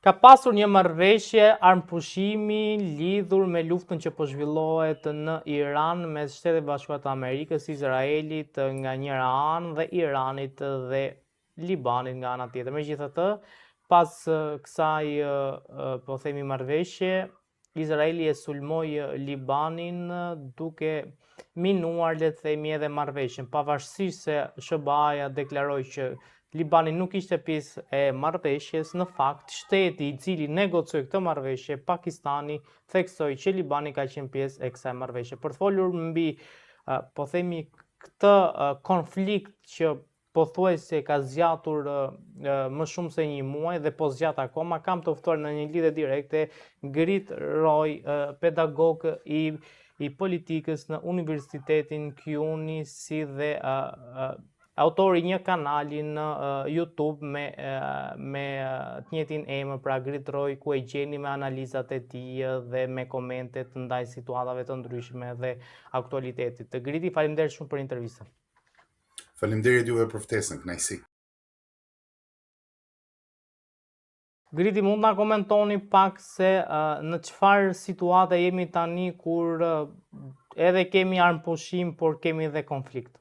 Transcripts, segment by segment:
Ka pasur një marrëveshje armëpushimi lidhur me luftën që po zhvillohet në Iran mes Shtetit Bashkuar të Amerikës, Izraelit nga njëra anë dhe Iranit dhe Libanit nga ana tjetër. Megjithatë, pas kësaj po themi marrëveshje, Izraeli e sulmoi Libanin duke minuar, le të themi, edhe marrëveshjen, pavarësisht se SBA-ja deklaroi që Libani nuk ishte pjesë e marrëveshjes. Në fakt, shteti i cili negocioi këtë marrëveshje, Pakistani, theksoi që Libani ka qenë pjesë e kësaj marrëveshje. Për të folur mbi, po themi, këtë konflikt që pothuajse ka zgjatur më shumë se një muaj dhe po zgjat akoma, kam të ftuar në një lidhje direkte Grit Roy, pedagog i politikës në Universitetin CUNY, si dhe autori një kanali në YouTube me të njëjtin emër, pra Grit Roy, ku e gjeni me analizat e tij dhe me komentet ndaj situatave të ndryshme dhe aktualitetit. Griti, faleminderit shumë për intervistën. Faleminderit juve për ftesën, kënaqësi. Griti, mund na komentoni pak se në çfarë situate jemi tani, kur edhe kemi armëpushim, por kemi edhe konflikt?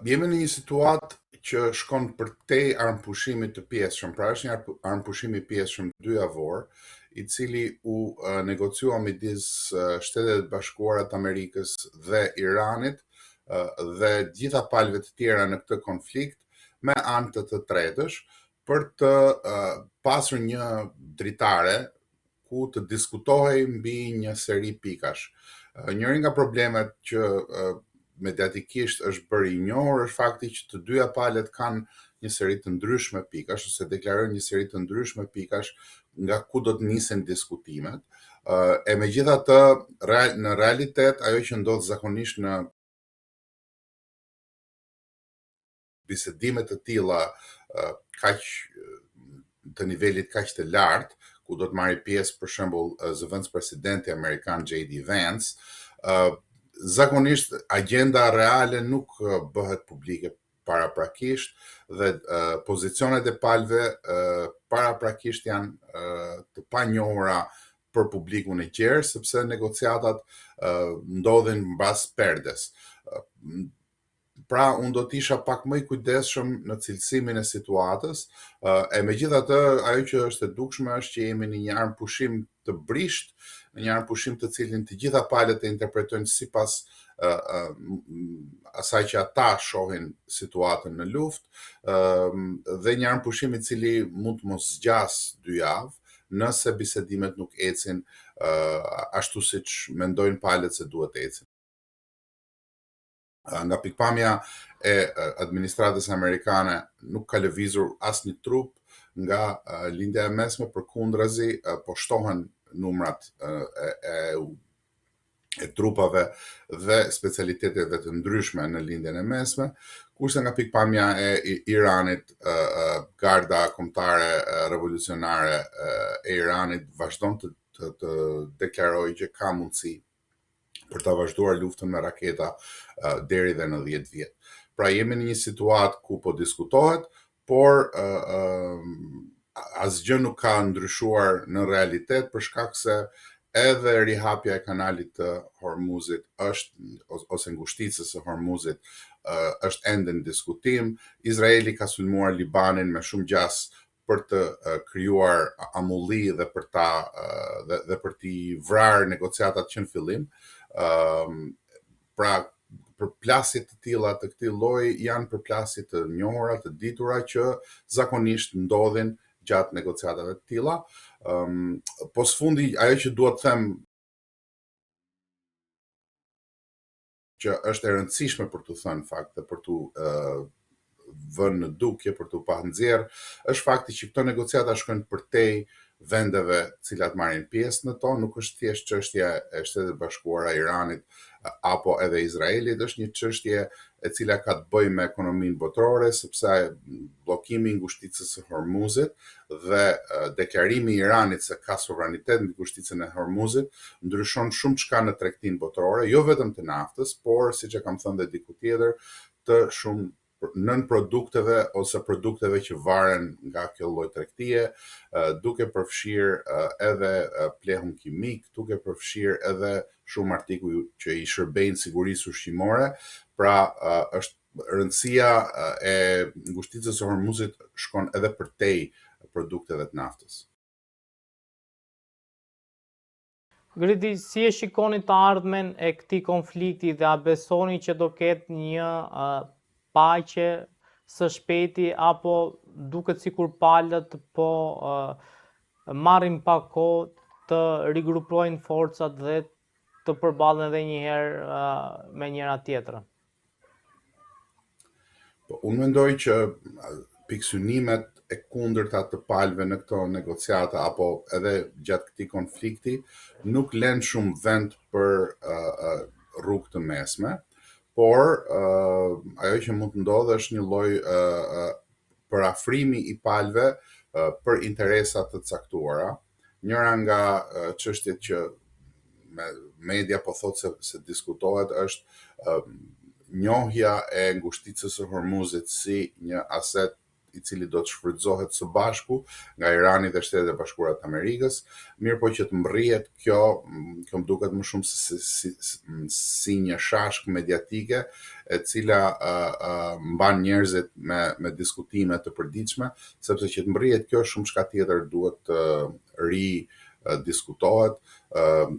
Jemi në një situatë që shkon për te armëpushimit të pjesshëm, pra është një armëpushim i pjesshëm 2 javor, i cili u negociua midis Shtetet Bashkuara të Amerikës dhe Iranit dhe gjitha palëve të tjera në këtë konflikt me anë të tretësh, për të pasur një dritare ku të diskutohej mbi një seri pikash. Njëri nga problemet që mediatikisht është bërë i njohur është fakti që të dyja palët kanë një seri të ndryshme pikash, ose deklarojnë një seri të ndryshme pikash nga ku do të nisen diskutimet. E megjithatë, në realitet, ajo që ndodh zakonisht në bisedimet të tilla kaq të nivelit kaq të lartë, ku do të marrë pjesë për shembull zëvendës presidenti amerikan J.D. Vance, zakonisht agenda reale nuk bëhet publike paraprakisht dhe pozicionet e palëve paraprakisht janë të panjohura për publikun e gjerë, sepse negociatat ndodhin mbas perdes. Pra, unë do t'isha pak më i kujdesshëm në cilësimin e situatës, e megjithatë, ajo që është e dukshme është që jemi në një armëpushim të brisht, në një armëpushim të cilin të gjitha palët e interpretojnë sipas asaj që ata shohin situatën në luftë, dhe një armëpushim i cili mund të mos zgjasë 2 javë, nëse bisedimet nuk ecin ashtu siç mendojnë palët se duhet të ecin. Nga pikpamja e administratës amerikane nuk ka lëvizur asnjë trup nga lindja e mesme, përkundrazi po shtohen numrat e trupave dhe specialiteteve të ndryshme në lindjen e mesme, kurse nga pikpamja e Iranit, garda kombëtare revolucionare e Iranit vazhdon të deklarojë që ka mundësi për të vazhduar luftën me raketa deri dhe në 10 vjet. Pra jemi në një situatë ku po diskutohet, por asgjë nuk ka ndryshuar në realitet, për shkak se edhe rihapja e kanalit të Hormuzit ose ngushticës së Hormuzit është ende në diskutim. Izraeli ka sulmuar Libanin me shumë gjas për të krijuar amulli dhe për t'i vrarë negociatat që në fillim. Pra, përplasje të tilla të këtij lloji janë përplasje të njohura, të ditura, që zakonisht ndodhin gjatë negociatave të tilla. Po sfundi, ajo që dua të them që është e rëndësishme për t'u thënë fakt dhe për t'u vënë në dukje, për t'u pa nxjerr, është fakti që këto negociata shkojnë përtej vendeve cilat marrin pjesë në to, nuk është thjesht çështja e Shtetit Bashkuara, Iranit apo edhe Izraelit, është një çështje e cila ka të bëjë me ekonominë botërore, sepse bllokimi i ngushticës së Hormuzit dhe deklarimi i Iranit se ka sovranitet mbi ngushticën e Hormuzit ndryshon shumë çka në tregtinë botërore, jo vetëm të naftës, por siç e kam thënë edhe diku tjetër, të shumë nën produkteve ose produkteve që varen nga kjo lloj tregtie, duke përfshirë edhe plehun kimik, duke përfshirë edhe shumë artikuj që i shërbejnë sigurisë ushqimore. Pra është rëndësia e ngushticës së Hormuzit shkon edhe përtej produkteve të naftës. Gridi, si e shikoni të ardhmen e këtij konflikti dhe a besoni që do ketë një paqe së shpejti apo duket sikur palët po marrin pak kohë të rigrupojnë forcat dhe të përballen edhe një herë me njëra tjetrën? Unë mendoj që piksynimet e kundërta të palëve në këto negociata apo edhe gjatë këtij konflikti nuk lënë shumë vend për rrugë të mesme, por ajo që mund të ndodhë është një lloj përafrimi i palëve për interesa të caktuara. Njëra nga çështjet që media po thotë se diskutohet është njohja e ngushticës së Hormuzit si një aset i cili do të shfrytëzohet së bashku nga Irani dhe Shtetet e Bashkuara të Amerikës, mirëpo që të mbërrihet kjo më duket më shumë si një shashk mediatike e cila mban njerëzit me diskutime të përditshme, sepse që të mbërrihet kjo shumë shka tjetër duhet të diskutohet.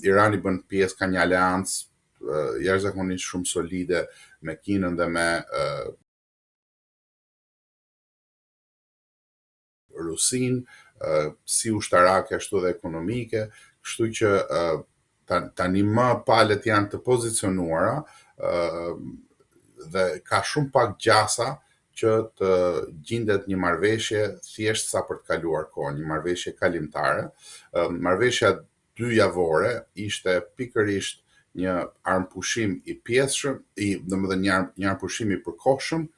Irani bën pjesë ka një aleancë jashtëzakonisht shumë solide me Kinën dhe me Rusin, si ushtarake ashtu dhe ekonomike, kështu që tani më palët janë të pozicionuara dhe ka shumë pak gjasa që të gjendet një marrëveshje thjesht sa për të kaluar kohë, një marrëveshje kalimtare. Marrëveshja 2 javore ishte pikërisht një armpushim i pjesshëm, domethënë një armpushim i përkohshëm,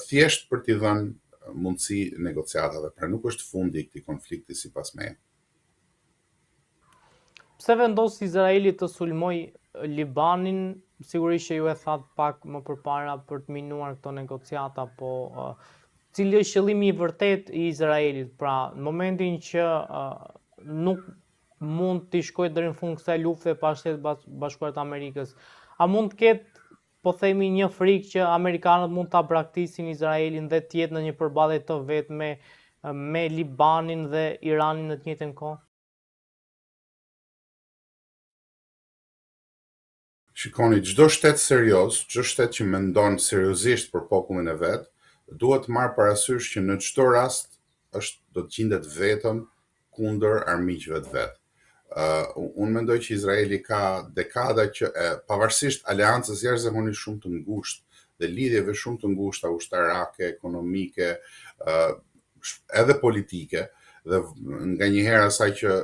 thjesht për t'i dhënë mundësi negociatave, pra nuk është fundi i këtij konflikti sipas meje. Pse vendos Izraeli të sulmoj Libanin? Sigurisht që ju e thatë pak më përpara për të minuar këto negociata, po cili është qëllimi i vërtet i Izraelit? Pra, në momentin që nuk mund t'i shkojë deri në fund kësaj lufte pa Shtetet Bashkuara të Amerikës, a mund të ketë, po themi, një frikë që amerikanët mund ta braktisin Izraelin dhe të jetë në një përballje të vetme me Libanin dhe Iranin në të njëjtën kohë? Shikoni, çdo shtet serioz, çdo shtet që mendon seriozisht për popullin e vet, duhet të marrë parasysh që në çdo rast do të gjendet vetëm kundër armiqve të vet. Unë mendoj që Izraeli ka dekada që pavarësisht aleancës jashtëzakonisht shumë të ngushtë dhe lidhjeve shumë të ngushta ushtarake, ekonomike, edhe politike, dhe nganjëherë asaj që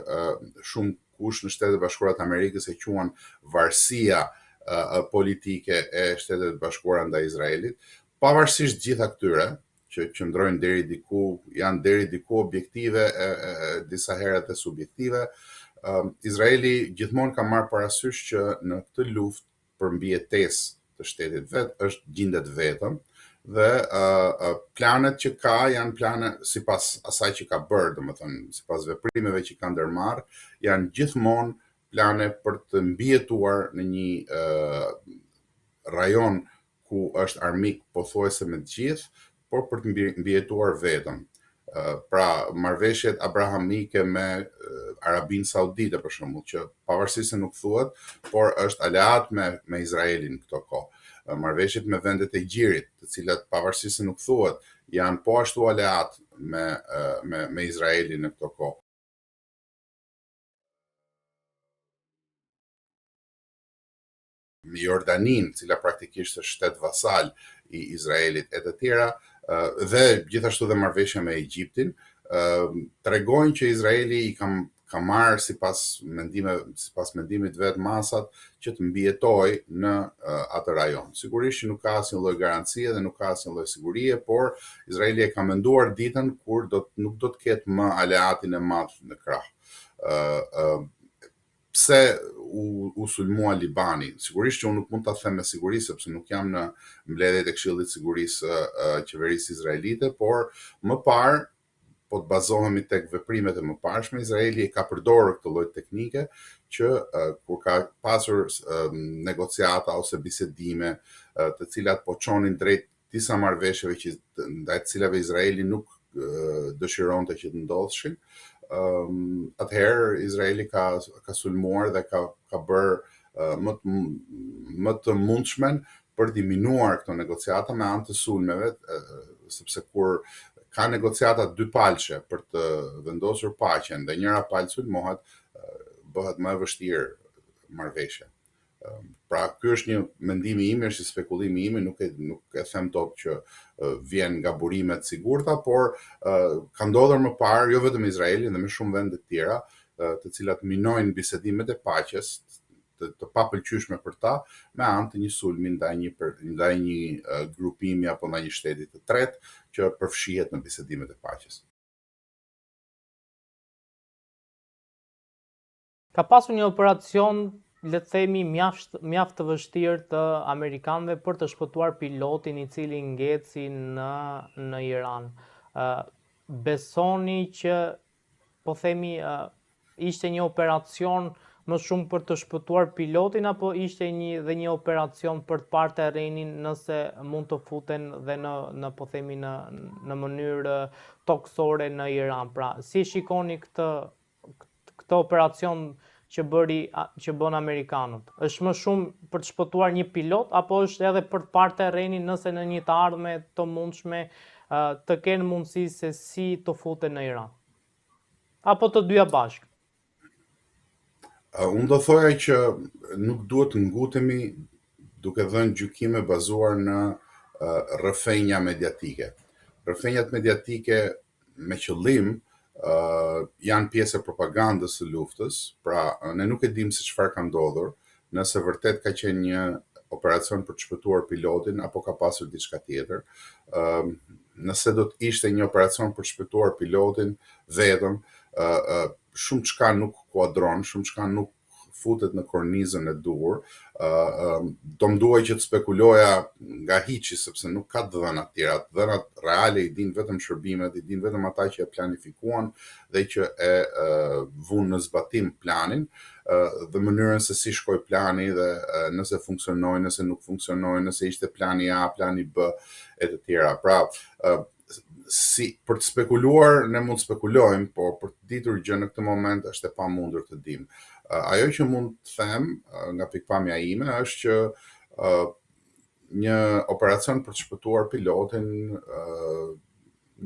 shumë kush në Shtetet Bashkuara të Amerikës e quajnë varësia politike e Shtetet Bashkuara ndaj Izraelit, pavarësisht gjitha këtyre që qëndrojnë deri diku, janë deri diku objektive, disa herët e subjektive, Izraeli gjithmonë ka marrë parasysh që në këtë luftë për mbijetesë të shtetit vet gjendet vetëm dhe planet që ka janë plane sipas asaj që ka bërë, domethënë sipas veprimeve që ka ndërmarrë, janë gjithmonë plane për të mbijetuar në një rajon ku është armik pothuajse me të gjithë, por për të mbijetuar vetëm. Pra, marrëveshjet abrahamike me Arabinë Saudite për shembull, që pavarësisht se nuk thuhet, por është aleat me Izraelin këto kohë. Marrëveshjet me vendet e Gjirit, të cilat pavarësisht se nuk thuhet, janë po ashtu aleat me Izraelin në këto kohë. Me Jordanin, cila praktikisht është shtet vasal i Izraelit e të tjera, dhe gjithashtu dhe marrëveshja me Egjiptin, tregojnë që Izraeli i ka marrë sipas mendimit vet masat që të mbijetojë në atë rajon. Sigurisht që nuk ka asnjë lloj garancie dhe nuk ka asnjë lloj sigurie, por Izraeli e ka menduar ditën kur nuk do të ketë më aleatin e madh në krah. pse u sulmua Libani. Sigurisht që unë nuk mund ta them me siguri sepse nuk jam në mbledhjet e Këshillit të Sigurisë qeverisë izraelite, por më parë po të bazohemi tek veprimet e mëparshme, Izraeli ka përdorur këtë lloj teknike që kur ka pasur negociata ose bisedime të cilat po çonin drejt disa marrëveshjeve ndaj të cilave Izraeli nuk dëshironte që të ndodhshin, atëherë Izraeli ka sulmuar dhe ka bërë më të mundshmen për diminuar këto negociata me anë të sulmeve, sepse kur ka negociata dypalqe për të vendosur paqen dhe njëra palë sulmohet, bëhet më e vështirë marrëveshja. Pra ky është një mendimi im, është një spekulimi im, nuk e them dot që vjen nga burimet sigurta, por ka ndodhur më parë jo vetëm Izraelin dhe me shumë vende të tjera, të cilat minojnë bisedimet e paqes të papëlqyeshme për ta me anë të një sulmi ndaj një grupimi apo ndaj një shteti të tretë që përfshihet në bisedimet e paqes. Ka pasur një operacion, le të themi, mjaft të vështirë të amerikanëve për të shpëtuar pilotin i cili ngeci në Iran. Besoni që, po themi, ishte një operacion më shumë për të shpëtuar pilotin, apo ishte dhe një operacion për të parë terrenin nëse mund të futen dhe në po themi në mënyrë toksore në Iran. Pra, si shikoni këtë operacion që bën amerikanët? Është më shumë për të shpëtuar një pilot, apo është edhe për të parë terrenin nëse në një të ardhme të mundshme të kenë mundësi se si të futen në Iran? Apo të dyja bashkë? Unë do thoja që nuk duhet të ngutemi duke dhënë gjykime bazuar në rrëfenja mediatike. Rrëfenjat mediatike me qëllim janë pjesë e propagandës së luftës, pra ne nuk e dim se çfarë ka ndodhur, nëse vërtet ka qenë një operacion për të shpëtuar pilotin apo ka pasur diçka tjetër. Nëse do të ishte një operacion për të shpëtuar pilotin vetëm, shumë çka nuk kuadron, shumë çka nuk futet në kornizën e duhur. Do më duaj që të spekuloja nga hiçi, sepse nuk ka dhëna të tjera. Dhënat reale i din vetëm shërbimet, i din vetëm ata që e planifikuan dhe që e vunë në zbatim planin, dhe mënyrën se si shkoi plani dhe nëse funksionoi, nëse nuk funksionoi, nëse ishte plani A, plani B e të tjera. Pra, për të spekuluar, ne mund të spekulojmë, por për të ditur gjë në këtë moment është e pamundur të dim. Ajo që mund të them nga pikpamja ime është që një operacion për të shpëtuar pilotin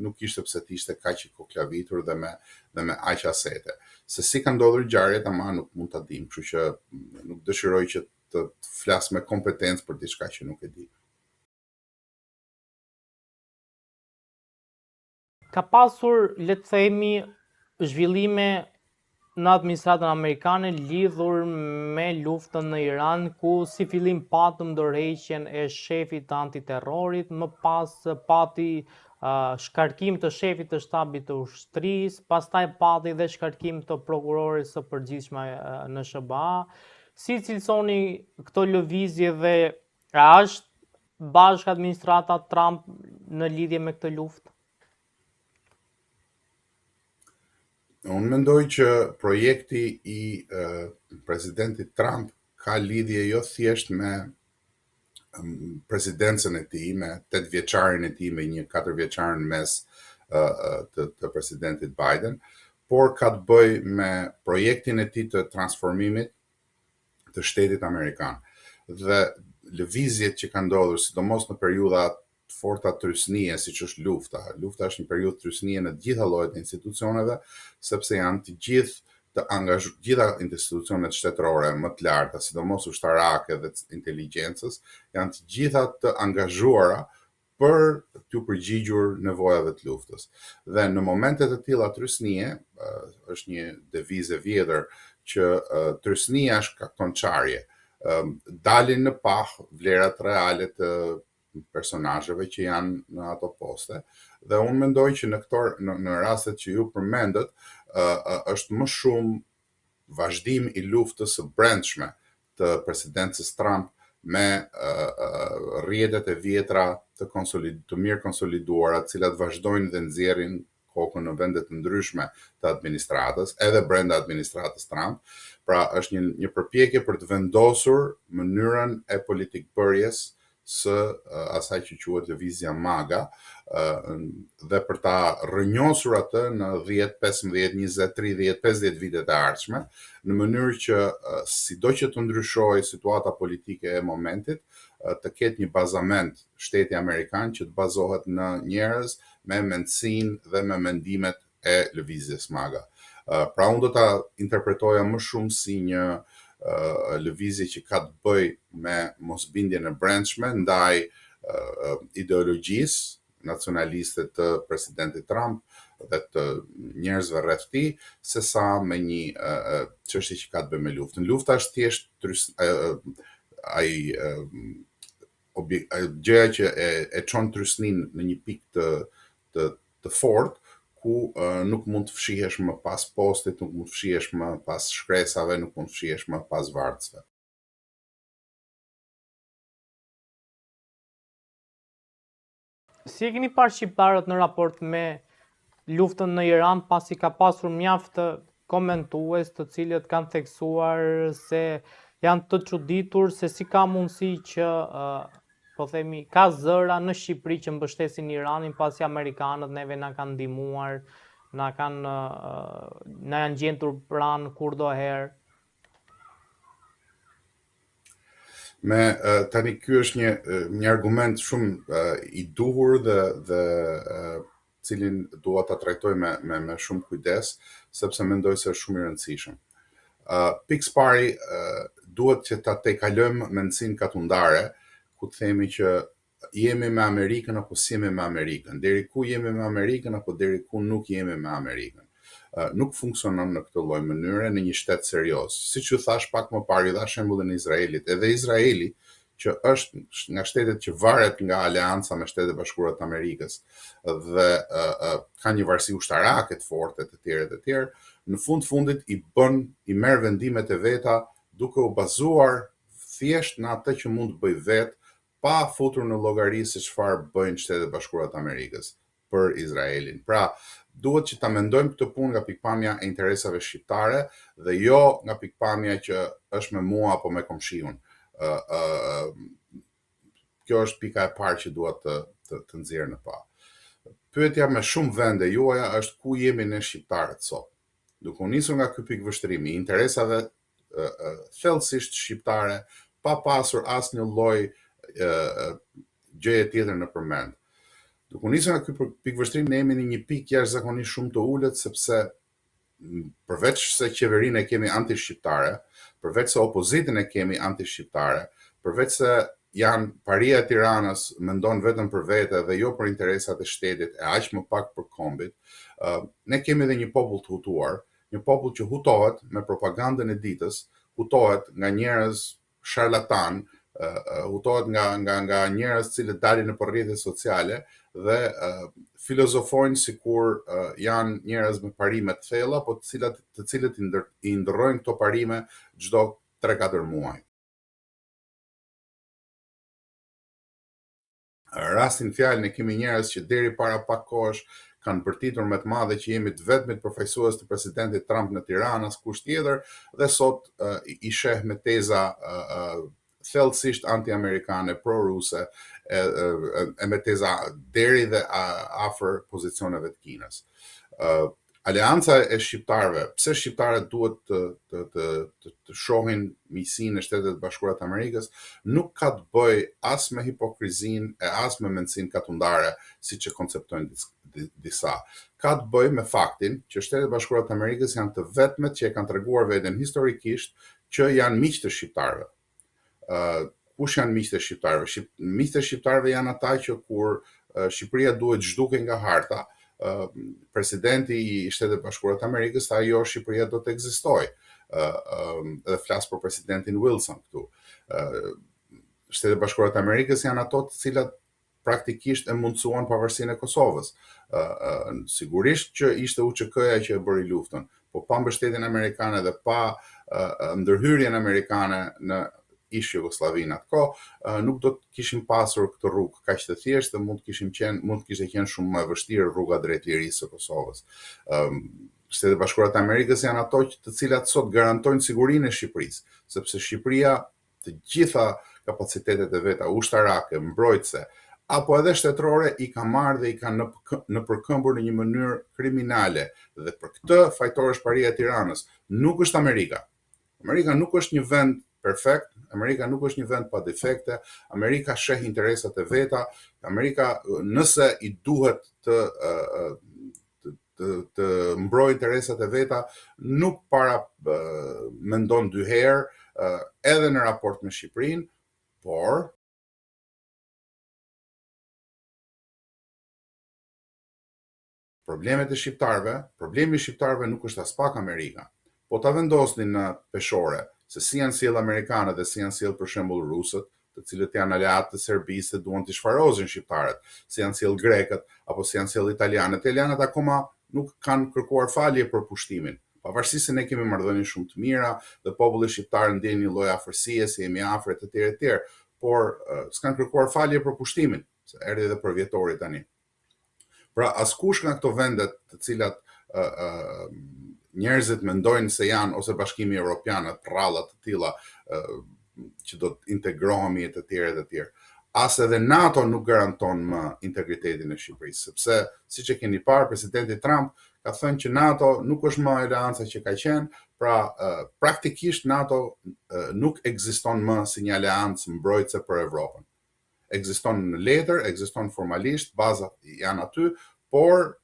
nuk ishte pse të ishte kaq i koklavitur dhe me aq asete. Se si ka ndodhur ngjarjet ama nuk mund ta dim, kështu që nuk dëshiroj që të flas me kompetencë për diçka që nuk e di. Ka pasur, le të themi, zhvillime në administratën amerikane lidhur me luftën në Iran, ku si fillim patëm ndërheqjen e shefit të antiterrorit, më pas pati shkarkim të shefit të shtabit të ushtrisë, pastaj pati dhe shkarkim të prokurorit së përgjithshme në SBA. Si cilësoni këto lëvizje dhe a është bashkë administrata Trump në lidhje me këtë luftë? Unë mendoj që projekti i presidentit Trump ka lidhje jo thjesht me presidencën e tij, me 8 vjeçarin e tij, me një 4 vjeçar mes të presidentit Biden, por ka të bëjë me projektin e tij të transformimit të shtetit amerikan. Dhe lëvizjet që kanë ndodhur, sidomos në periudha forta trysnie, siç është lufta. Lufta është një periudhë trysnie në të gjitha llojet e institucioneve, sepse janë të gjitha institucionet shtetërore më të larta, sidomos ushtarake dhe inteligjencës, janë të gjitha të angazhuara për t'u përgjigjur nevojave të luftës. Dhe në momente të tilla trysnie, është një devizë e vjetër që trysnia është kaktonçarje. Dalin në pah vlerat reale të personazheve që janë në ato poste, dhe unë mendoj që në rastet që ju përmendët, është më shumë vazhdim i luftës së brendshme të presidencës Trump me rrjetet e vjetra të mirë konsoliduara, të cilat vazhdojnë dhe nxjerrin kokën në vende të ndryshme të administratës, edhe brenda administratës Trump. Pra është një përpjekje për të vendosur mënyrën e politikbërjes së asaj që quhet lëvizja MAGA, dhe për ta rrënjosur atë në 10, 15, 20, 30, 50 vitet e ardhshme, në mënyrë që sido që të ndryshojë situata politike e momentit, të ketë një bazament shteti amerikan që të bazohet në njerëz me mendsinë dhe me mendimet e lëvizjes MAGA. Pra unë do ta interpretoja më shumë si një lëvizje që ka të bëjë me mosbindjen e brendshme ndaj ideologjisë nacionaliste të presidentit Trump dhe të njerëzve rreth tij, sesa me një çështje që ka të bëjë me luftën. Lufta është thjesht gjëja që e çon trysnin në një pikë të fortë, ku nuk mund të fshihesh më pas postit, nuk mund të fshihesh më pas shkresave, nuk mund të fshihesh më pas varësve. Si e keni parë shqiptarët në raport me luftën në Iran, pasi ka pasur mjaft komentues të cilët kanë theksuar se janë të çuditur se si ka mundësi që po themi ka zëra në Shqipëri që mbështesin Iranin, pasi amerikanët neve na kanë ndihmuar, na janë gjendur pranë kurdoherë. Tani ky është një argument shumë i duhur dhe cilin dua ta trajtoj me shumë kujdes, sepse mendoj se është shumë i rëndësishëm. Pikë pari, duhet që ta tejkalojmë mendsinë katundare, ku të themi që jemi me Amerikën apo si jemi me Amerikën, deri ku jemi me Amerikën apo deri ku nuk jemi me Amerikën. Nuk funksionon në këtë lloj mënyre në një shtet serioz. Siç ju thash pak më parë, ju dha shembullin e Izraelit. Edhe Izraeli, që është nga shtetet që varet nga aleanca me Shtetet Bashkuara të Amerikës dhe ka një varësi ushtarake të forte të tjerë, në fundit i merr vendimet e veta duke u bazuar thjesht në atë që mund të bëj vetë, pa futur në llogari se çfarë bëjnë Shtetet Bashkuara të Amerikës për Izraelin. Pra, duhet që ta mendojmë këtë punë nga pikpamja e interesave shqiptare dhe jo nga pikpamja që është me mua apo me komshiun. Kjo është pika e parë që duhet të nxjerrë në pa. Pyetja me shumë vende juaja është ku jemi ne shqiptarët sot. Duke u nisur nga ky pikëvështrimi i interesave thellësisht shqiptare, pa pasur asnjë lloj gjëje tjetër në përmend. Duke u nisur nga ky pikëvështrim, ne jemi në një pikë jashtëzakonisht shumë të ulët, sepse përveç se qeverinë e kemi anti-shqiptare, përveç se opozitën e kemi anti-shqiptare, përveç se paria e Tiranës mendon vetëm për vete dhe jo për interesat e shtetit e aq më pak për kombit, ne kemi edhe një popull të hutuar, një popull që hutohet me propagandën e ditës, hutohet nga njerëz sharlatan, hutohet nga njerëz cilët dalin në rrjetet sociale dhe filozofojnë sikur janë njerëz me parime të thella, po të cilët i ndërrojnë këto parime çdo 3-4 muaj. Rastin fjalë ne kemi njerëz që deri para pak kohësh kanë bërtitur me të madhe që jemi të vetmit përfaqësues të presidentit Trump në Tiranë, askush tjetër, dhe sot i sheh me teza thellësisht anti-amerikane, pro-ruse, e me teza deri dhe afër pozicioneve të Kinës. Aleanca e shqiptarëve, pse shqiptarët duhet të shohin miqësinë e Shtetet Bashkuara të Amerikës, nuk ka të bëjë as me hipokrizinë e as me mendsinë katundare, siç e konceptojnë disa. Ka të bëjë me faktin që Shtetet Bashkuara të Amerikës janë të vetmet që e kanë treguar veten historikisht që janë miq të shqiptarëve. Kush janë miqtë e shqiptarëve? Miqtë e shqiptarëve janë ata që kur Shqipëria duhet zhduke nga harta, presidenti i Shtetet Bashkuara të Amerikës tha jo, Shqipëria do të ekzistojë. Dhe flas për presidentin Wilson këtu. Shtetet Bashkuara të Amerikës janë ato të cilat praktikisht e mundsuan pavarësinë e Kosovës. Sigurisht që ishte UÇK-ja që e bëri luftën, po pa mbështetjen amerikane dhe pa ndërhyrjen amerikane në ish Jugosllavinë atko, nuk do të kishim pasur këtë rrugë kaq të thjeshtë dhe mund të kishte qenë shumë më e vështirë rruga drejt lirisë së Kosovës. Shtetet Bashkuara të Amerikës janë ato të cilat sot garantojnë sigurinë e Shqipërisë, sepse Shqipëria të gjitha kapacitetet e veta ushtarake, mbrojtëse, apo edhe shtetërore i ka marrë dhe i ka në përkëmbur në një mënyrë kriminale. Dhe për këtë fajtorëshparia e Tiranës nuk është Amerika. Amerika nuk është një vend perfekt, Amerika nuk është një vend pa defekte, Amerika sheh interesat e veta, Amerika nëse i duhet të mbrojë interesat e veta, nuk mendon dy herë, edhe në raport me Shqipërinë, por problemi i shqiptarëve nuk është as pak Amerika. Po ta vendosnin në peshore se si janë sjell amerikanët dhe si janë sjell për shembull rusët, të cilët janë aleatë të Serbisë dhe duan të shfarozin shqiptarët, si janë sjell grekët apo si janë sjell italianët. Italianët akoma nuk kanë kërkuar falje për pushtimin. Pavarësisht se ne kemi marrëdhënie shumë të mira dhe populli shqiptar ndjen një lloj afërsie, se jemi afër etj, por s'kan kërkuar falje për pushtimin, se erdhi edhe për vjetori tani. Pra, askush nga këto vendet të cilat njerëzit mendojnë se janë, ose Bashkimi Evropian, rralla të tilla që do të integrohemi e të tjerë. As edhe NATO nuk garanton më integritetin e Shqipërisë, sepse siç e keni parë, presidenti Trump ka thënë që NATO nuk është më aleanca që ka qenë, pra praktikisht NATO nuk ekziston më si një aleancë mbrojtëse për Evropën. Ekziston në letër, ekziston formalisht, bazat janë aty, por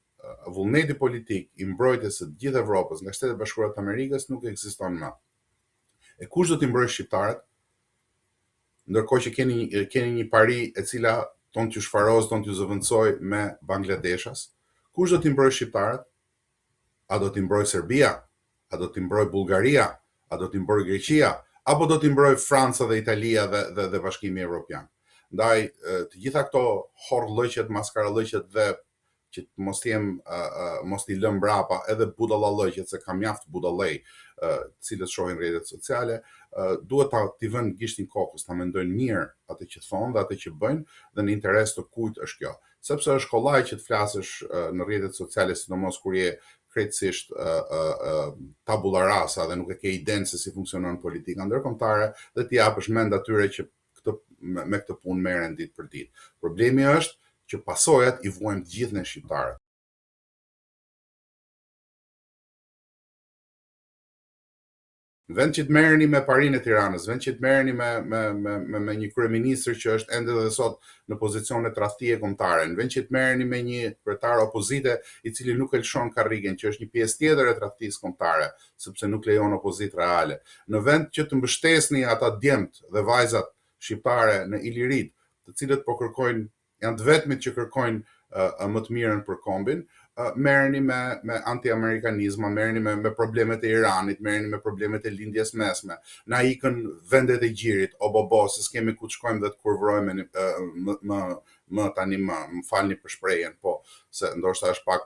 vullneti politik i mbrojtjes së gjithë Evropës nga Shtetet Bashkuara të Amerikës nuk ekziston më. E kush do t'i mbrojë shqiptarët? Ndërkohë që keni një pari e cila ton t'ju shfaroz, ton t'ju zëvendësoj me Bangladeshas, kush do t'i mbrojë shqiptarët? A do t'i mbrojë Serbia? A do t'i mbrojë Bullgaria? A do t'i mbrojë Greqia? Apo do t'i mbrojë Franca dhe Italia dhe Bashkimi Evropian? Ndaj, të gjitha këto horrllëqet, maskarallëqet dhe që mos t'i lëm mbrapa edhe budallallëqet, se ka mjaft budallej, cilët shohin rrjetet sociale, duhet t'i vënë gishtin kokës, ta mendojnë mirë atë që thonë dhe atë që bëjnë dhe në interes të kujt është kjo. Sepse është kollaj që të flasësh në rrjetet sociale, sidomos kur je krejtësisht tabula rasa dhe nuk e ke idenë se si funksionon politika ndërkombëtare dhe t'i japësh mend atyre që me këtë punë merren ditë për ditë. Problemi është që pasojat i vuajmë të gjithë ne shqiptarët. Vend që të merreni me parinë e Tiranës, vend që të merreni me një kryeministër që është ende dhe sot në pozicione tradhtie kombëtare, në vend që të merreni me një kryetar opozite i cili nuk e lëshon karrigen, që është një pjesë tjetër e tradhtisë kombëtare, sepse nuk lejon opozitë reale. Në vend që të mbështesni ata djemt dhe vajzat shqiptare në Ilirit, të cilët po kërkojnë, janë të vetmit që kërkojnë më të mirën për kombin, merreni me anti-amerikanizma, merreni me problemet e Iranit, merreni me problemet e lindjes mesme. Na ikën vendet e gjirit, o se s'kemi ku të shkojmë dhe të kurvërojmë më tani më falni për shprehjen, po se ndoshta është pak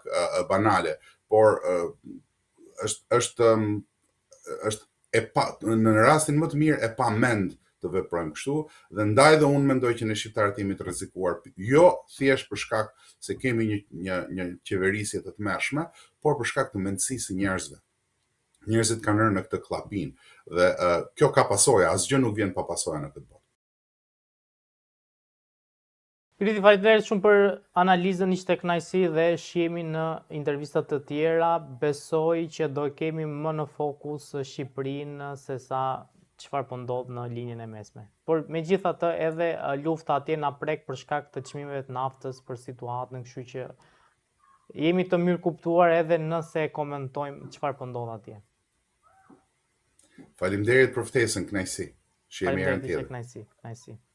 banale, por është në rastin më të mirë e pa mend të veprojmë kështu, dhe ndaj dhe unë mendoj që ne shqiptarët jemi të rrezikuar, jo thjesht për shkak se kemi një qeverisje të tmerrshme, por për shkak të mendësisë së njerëzve. Njerëzit kanë rënë në këtë llapin dhe kjo ka pasoja, asgjë nuk vjen pa pasoja në këtë botë. Kriti, faleminderit shumë për analizën, ishte kënaqësi dhe shihemi në intervista të tjera. Besoj që do kemi më në fokus Shqipërinë se sa çfarë po ndodh në linjën e mesme. Por megjithatë edhe lufta atje na prek për shkak të çmimeve të naftës, për situatën, kështu që jemi të mirë kuptuar edhe nëse komentojmë çfarë po ndodh atje. Faleminderit për ftesën, kënaqësi. Shihemi herën tjetër. Kënaqësi.